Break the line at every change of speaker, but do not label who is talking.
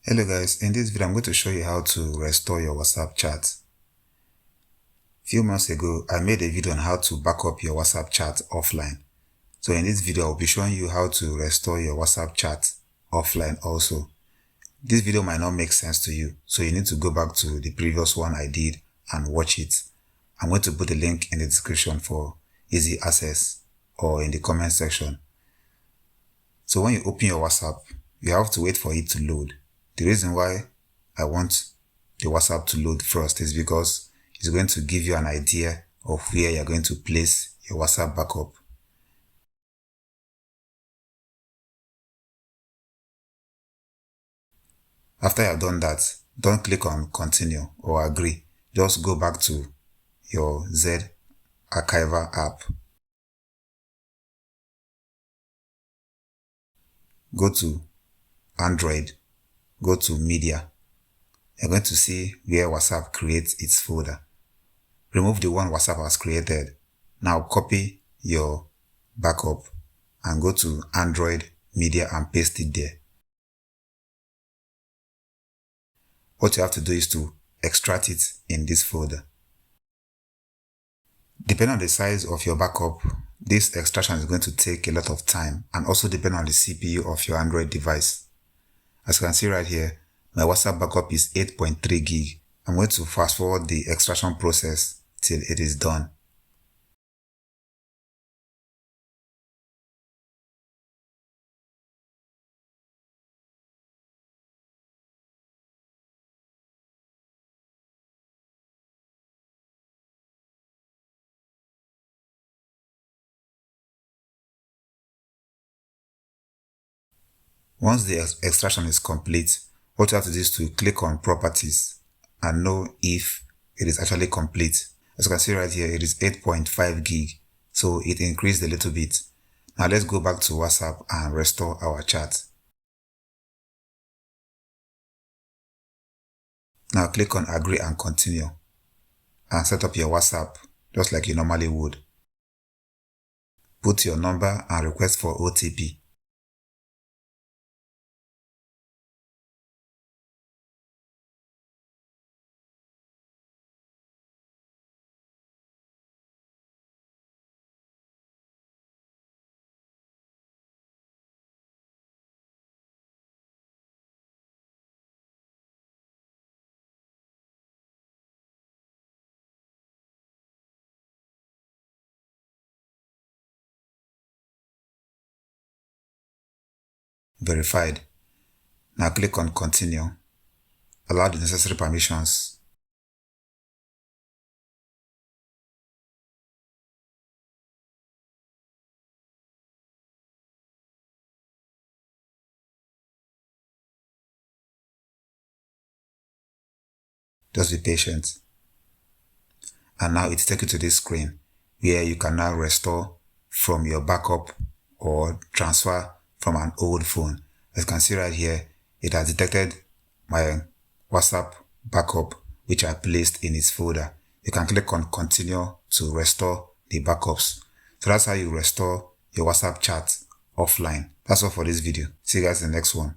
Hello guys, in this video I'm going to show you how to restore your WhatsApp chat. Few months ago, I made a video on how to back up your WhatsApp chat offline. So in this video, I'll be showing you how to restore your WhatsApp chat offline also. This video might not make sense to you, so you need to go back to the previous one I did and watch it. I'm going to put a link in the description for easy access or in the comment section. So when you open your WhatsApp, you have to wait for it to load. The reason why I want the WhatsApp to load first is because it's going to give you an idea of where you're going to place your WhatsApp backup. After you've done that, don't click on continue or agree. Just go back to your Z Archiver app. Go to Android. Go to media. You're going to see where WhatsApp creates its folder. Remove the one WhatsApp has created. Now copy your backup and go to Android media and paste it there. What you have to do is to extract it in this folder. Depending on the size of your backup, this extraction is going to take a lot of time and also depend on the CPU of your Android device. As you can see right here, my WhatsApp backup is 8.3 gig. I'm going to fast forward the extraction process till it is done. Once the extraction is complete, what you have to do is to click on properties and know if it is actually complete. As you can see right here, it is 8.5 gig, so it increased a little bit. Now let's go back to WhatsApp and restore our chat. Now click on agree and continue and set up your WhatsApp just like you normally would. Put your number and request for OTP. Verified. Now click on continue. Allow the necessary permissions. Just be patient. And now it takes you to this screen where you can now restore from your backup or transfer from an old phone. As you can see right here, it has detected my WhatsApp backup which I placed in its folder. You can click on continue to restore the backups. So that's how you restore your WhatsApp chat offline. That's all for this video. See you guys in the next one.